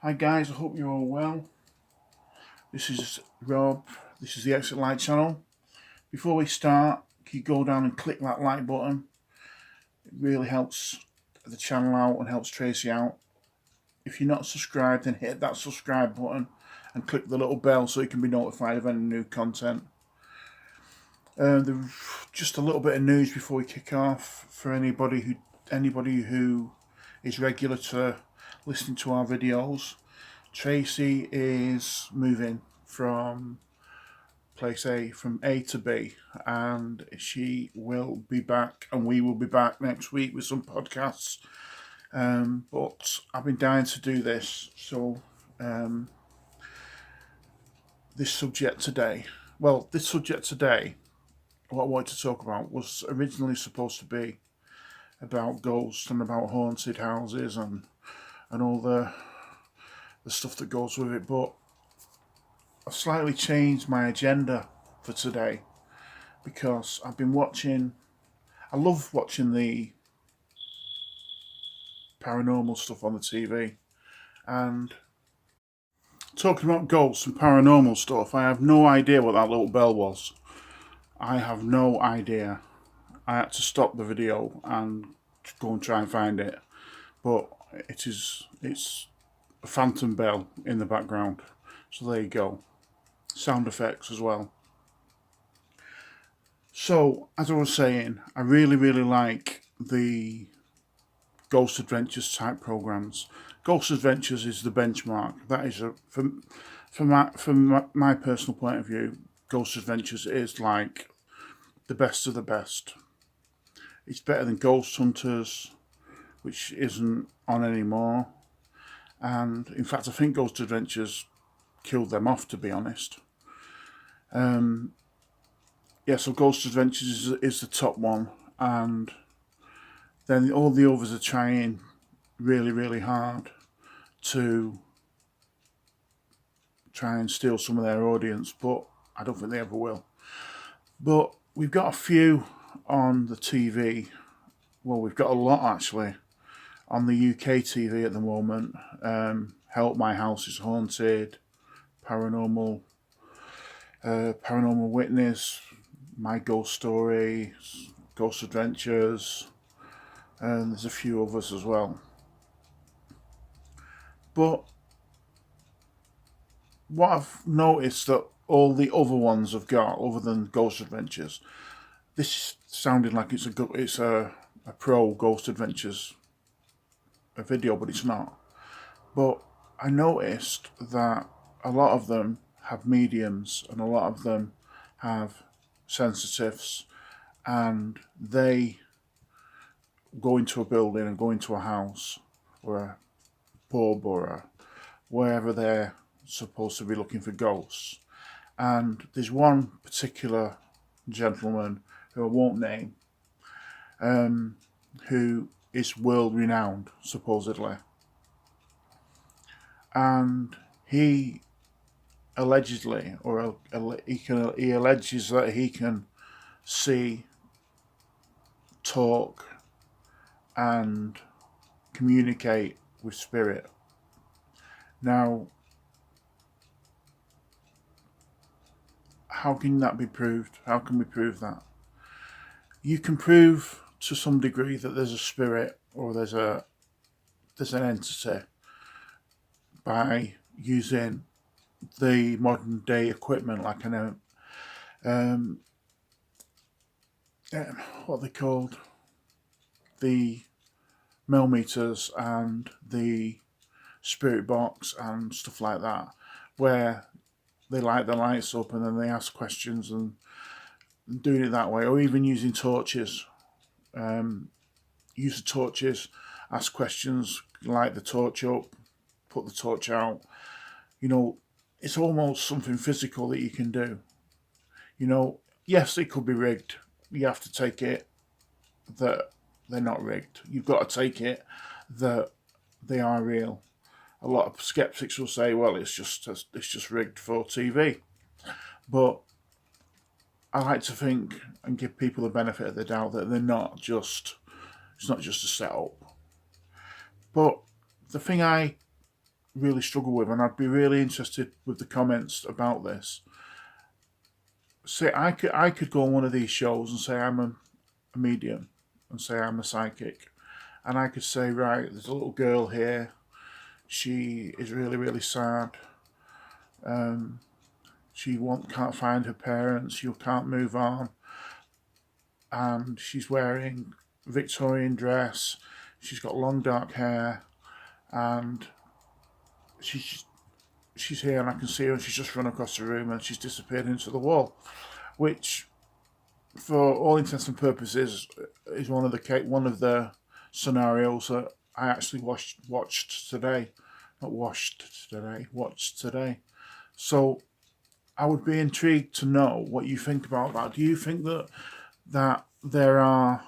Hi guys, I hope you're all well. This is Rob. This is the Exit Light channel. Before we start, can you go down and click that like button? It really helps the channel out and helps Tracy out. If you're not subscribed, then hit that subscribe button and click the little bell so you can be notified of any new content. Just a little bit of news before we kick off for anybody who is regular to listening to our videos. Tracy is moving from from A to B, and she will be back, and we will be back next week with some podcasts. But I've been dying to do this, so this subject today, what I wanted to talk about was originally supposed to be about ghosts and about haunted houses and all the stuff that goes with it, but I've slightly changed my agenda for today because I love watching the paranormal stuff on the TV, and talking about ghosts and paranormal stuff, I have no idea what that little bell was. I have no idea. I had to stop the video and go and try and find it, but it's a phantom bell in the background, so there you go. Sound effects as well. So, as I was saying, I really like the Ghost Adventures type programs. Ghost Adventures is the benchmark. That is from my personal point of view, Ghost Adventures is like the best of the best. It's better than Ghost Hunters, which isn't on anymore. And in fact, I think Ghost Adventures killed them off, to be honest. So Ghost Adventures is the top one, and then all the others are trying really hard to try and steal some of their audience, but I don't think they ever will. But we've got a few on the TV. Well, we've got a lot actually on the UK TV at the moment. Help, My House is Haunted, Paranormal Witness, My Ghost Story, Ghost Adventures, and there's a few others as well. But what I've noticed that all the other ones have got, other than Ghost Adventures, this sounded like it's a pro Ghost Adventures a video, but it's not. But I noticed that a lot of them have mediums and a lot of them have sensitives, and they go into a building and go into a house or a pub or wherever they're supposed to be looking for ghosts. And there's one particular gentleman who I won't name, who is world renowned supposedly, and he allegedly, or he alleges that he can see, talk, and communicate with spirit. Now, how can that be proved? How can we prove that? You can prove to some degree that there's a spirit or there's an entity by using the modern day equipment, like what they called, the millimeters and the spirit box and stuff like that, where they light the lights up and then they ask questions, and doing it that way, or even using torches. Use the torches, ask questions, light the torch up, put the torch out. It's almost something physical that you can do. Yes, it could be rigged. You have to take it that they're not rigged. You've got to take it that they are real. A lot of skeptics will say, "Well, it's just rigged for TV," but I like to think and give people the benefit of the doubt that it's not just a setup. But the thing I really struggle with, and I'd be really interested with the comments about this. Say I could go on one of these shows and say I'm a medium, and say I'm a psychic, and I could say, right, there's a little girl here. She is really, really sad. She can't find her parents. She can't move on, and she's wearing a Victorian dress. She's got long dark hair, and she's here, and I can see her. And she's just run across the room, and she's disappeared into the wall, which, for all intents and purposes, is one of the scenarios that I actually watched today. Not watched today. Watched today. So I would be intrigued to know what you think about that. Do you think that there are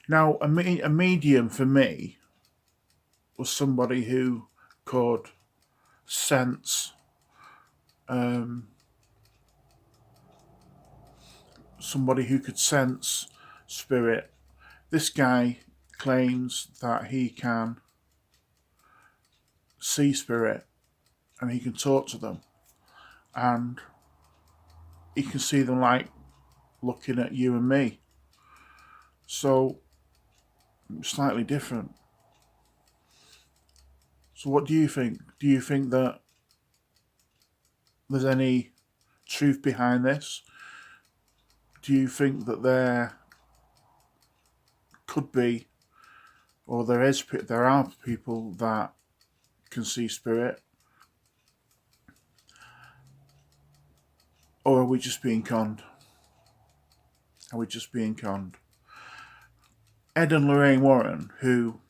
now a medium for me was somebody who could sense spirit. This guy claims that he can see spirit and he can talk to them, and he can see them like looking at you and me. So slightly different. So what do you think? Do you think that there's any truth behind this? Do you think that there could be, or there are people that can see spirit? Or are we just being conned? Are we just being conned? Ed and Lorraine Warren, who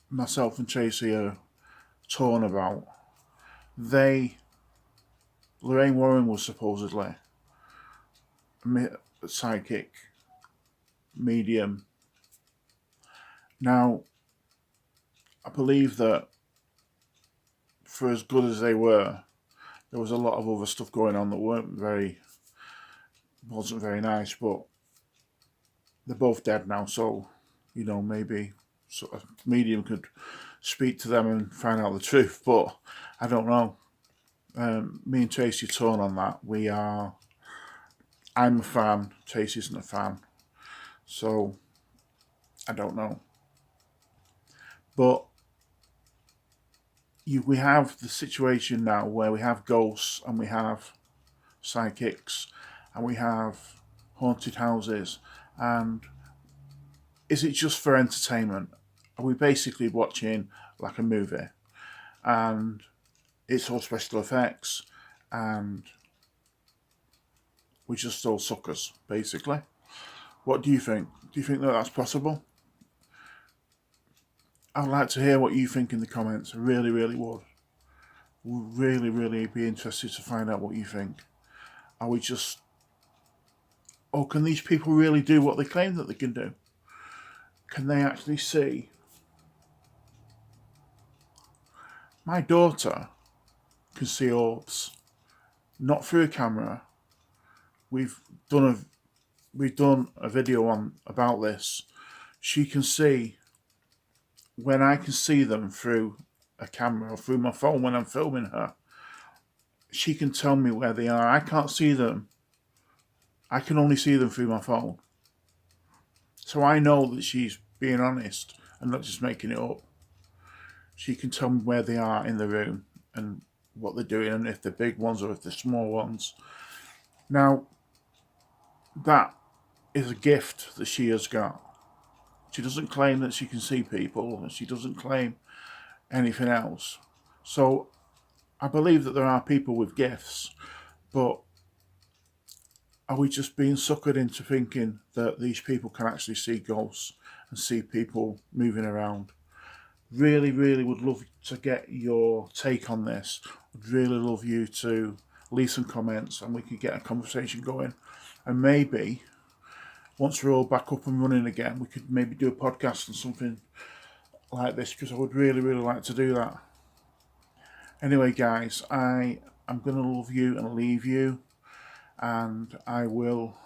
myself and Tracy are torn about, Lorraine Warren was supposedly a psychic medium. Now, I believe that for as good as they were, there was a lot of other stuff going on that wasn't very nice, but they're both dead now, so maybe sort of medium could speak to them and find out the truth, but I don't know. Me and Tracy are torn on that. I'm a fan, Tracy isn't a fan, so I don't know. But we have the situation now where we have ghosts and we have psychics and we have haunted houses, and is it just for entertainment? Are we basically watching like a movie and it's all special effects and we're just all suckers, basically? What do you think? Do you think that that's possible? I'd like to hear what you think in the comments. I really, really would. Really, really be interested to find out what you think. Are we just... Or can these people really do what they claim that they can do? Can they actually see? My daughter can see orbs. Not through a camera. We've done a video about this. She can see when I can see them through a camera or through my phone when I'm filming her. She can tell me where they are. I can't see them. I can only see them through my phone. So I know that she's being honest and not just making it up. She can tell me where they are in the room and what they're doing, and if they're big ones or if they're small ones. Now, that is a gift that she has got. She doesn't claim that she can see people, and she doesn't claim anything else. So I believe that there are people with gifts, but are we just being suckered into thinking that these people can actually see ghosts and see people moving around? Really, really would love to get your take on this. Would really love you to leave some comments and we could get a conversation going. And maybe once we're all back up and running again, we could maybe do a podcast and something like this, because I would really, really like to do that. Anyway, guys, I am going to love you and leave you, and I will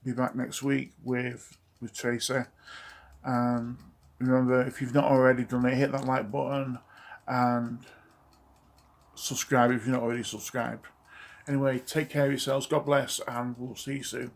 be back next week with Tracy. Remember, if you've not already done it, hit that like button and subscribe if you're not already subscribed. Anyway, take care of yourselves, God bless, and we'll see you soon.